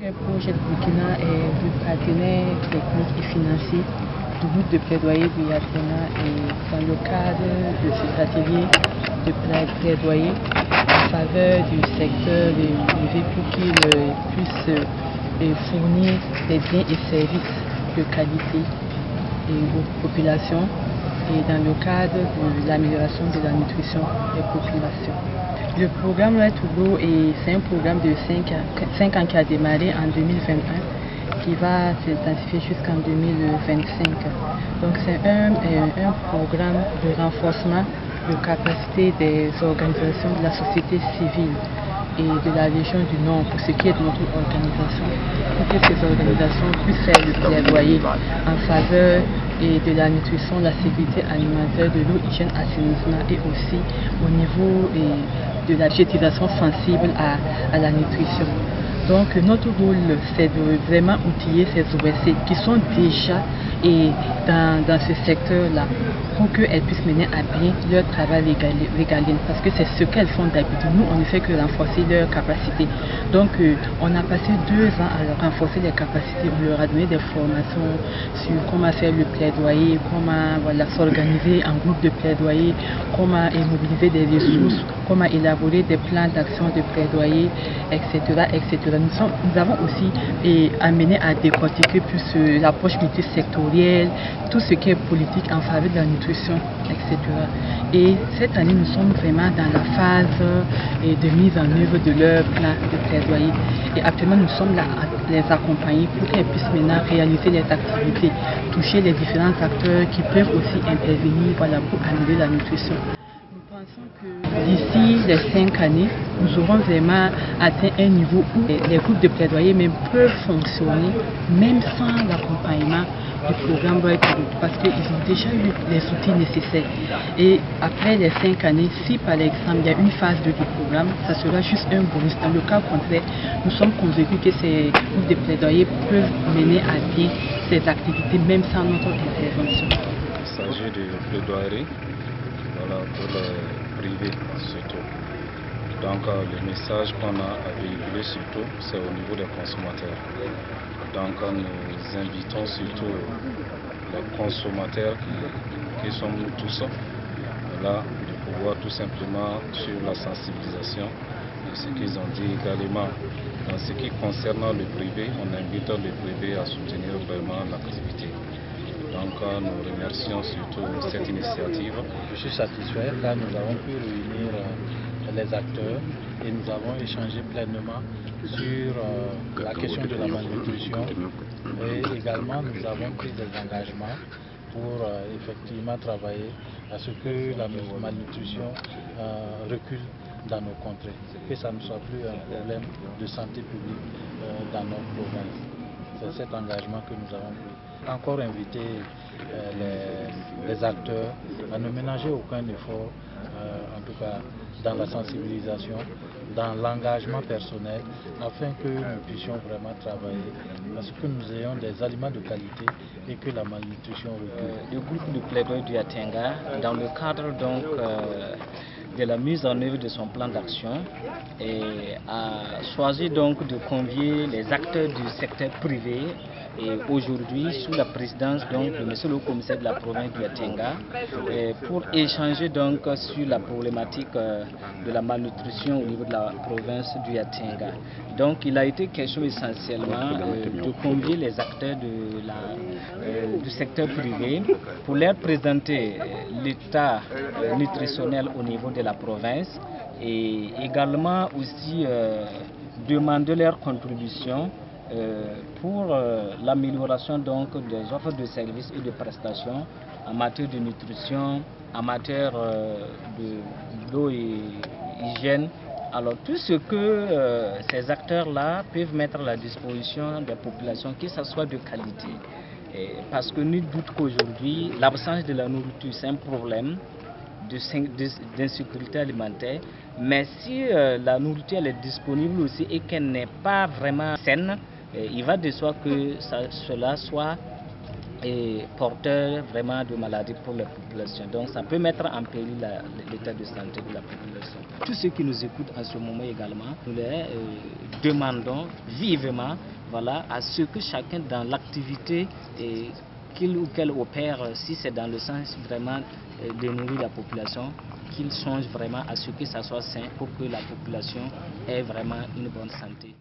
Le projet de Burkina est le partenaire technique et financier du groupe de plaidoyer du Yatena, et dans le cadre de cet atelier de plaidoyer en faveur du secteur privé pour qu'il puisse fournir des biens et services de qualité aux populations, et dans le cadre de l'amélioration de la nutrition des populations. Le programme Red to Grow, c'est un programme de 5 ans qui a démarré en 2021, qui va s'intensifier jusqu'en 2025. Donc c'est un programme de renforcement de capacité des organisations de la société civile et de la région du Nord, pour ce qui est de notre organisation, pour que ces organisations puissent faire le plaidoyer en faveur de la nutrition, la sécurité alimentaire, de l'eau, hygiène, assainissement, et aussi au niveau de la budgétisation sensible à la nutrition. Donc notre rôle, c'est de vraiment outiller ces OSC qui sont déjà dans ce secteur-là, pour qu'elles puissent mener à bien leur travail régalien, parce que c'est ce qu'elles font d'habitude. Nous, on ne fait que renforcer leurs capacités. Donc on a passé 2 ans à leur renforcer les capacités. On leur a donné des formations sur comment faire le plaidoyer, comment s'organiser en groupe de plaidoyer, comment mobiliser des ressources, comment élaborer des plans d'action de plaidoyer, etc. etc. Nous avons aussi amené à décortiquer plus l'approche multisectorielle, tout ce qui est politique en faveur de la nutrition, etc. Et cette année, nous sommes vraiment dans la phase de mise en œuvre de leur plan de plaidoyer. Et actuellement, nous sommes là à les accompagner pour qu'elles puissent maintenant réaliser les activités, toucher les différents acteurs qui peuvent aussi intervenir pour améliorer la nutrition. D'ici les 5 années, nous aurons vraiment atteint un niveau où les groupes de plaidoyer même peuvent fonctionner, même sans l'accompagnement du programme Right to Grow, parce qu'ils ont déjà eu les outils nécessaires. Et après les 5 années, si par exemple il y a une phase 2 du programme, ça sera juste un bonus. Dans le cas contraire, nous sommes convaincus que ces groupes de plaidoyer peuvent mener à bien ces activités, même sans notre intervention. Il s'agit de plaidoyer pour le privé surtout. Donc le message qu'on a à véhiculer surtout, c'est au niveau des consommateurs. Donc nous invitons surtout les consommateurs qui sont nous tous de pouvoir tout simplement sur la sensibilisation de ce qu'ils ont dit également. En ce qui concerne le privé, on invite le privé à soutenir vraiment l'activité. Donc nous remercions surtout cette initiative. Je suis satisfait. Là, nous avons pu réunir les acteurs et nous avons échangé pleinement sur la question de la malnutrition, et également nous avons pris des engagements pour effectivement travailler à ce que la malnutrition recule dans nos contrées, que ça ne soit plus un problème de santé publique dans notre province. C'est cet engagement que nous avons pris. Encore inviter les acteurs à ne ménager aucun effort, en tout cas dans la sensibilisation, dans l'engagement personnel, afin que nous puissions vraiment travailler, parce que nous ayons des aliments de qualité et que la malnutrition recule. Le groupe de plaidoyer du Yatenga, dans le cadre donc de la mise en œuvre de son plan d'action, a choisi donc de convier les acteurs du secteur privé, et aujourd'hui sous la présidence donc de monsieur le commissaire de la province du Yatenga, pour échanger donc sur la problématique de la malnutrition au niveau de la province du Yatenga. Donc il a été question essentiellement de convier les acteurs du secteur privé pour leur présenter l'état nutritionnel au niveau de la province, et également aussi demander leur contribution pour l'amélioration donc des offres de services et de prestations en matière de nutrition, en matière d'eau et hygiène. Alors tout ce que ces acteurs-là peuvent mettre à la disposition des populations, que ce soit de qualité. Parce que nul doute qu'aujourd'hui, l'absence de la nourriture, c'est un problème d'insécurité alimentaire. Mais si la nourriture elle est disponible aussi et qu'elle n'est pas vraiment saine, il va de soi que cela soit porteur vraiment de maladies pour la population. Donc ça peut mettre en péril l'état de santé de la population. tous ceux qui nous écoutent en ce moment également, nous les demandons vivement, voilà, à ce que chacun dans l'activité qu'il ou qu'elle opère, si c'est dans le sens vraiment de nourrir la population, qu'il songe vraiment à ce que ça soit sain pour que la population ait vraiment une bonne santé.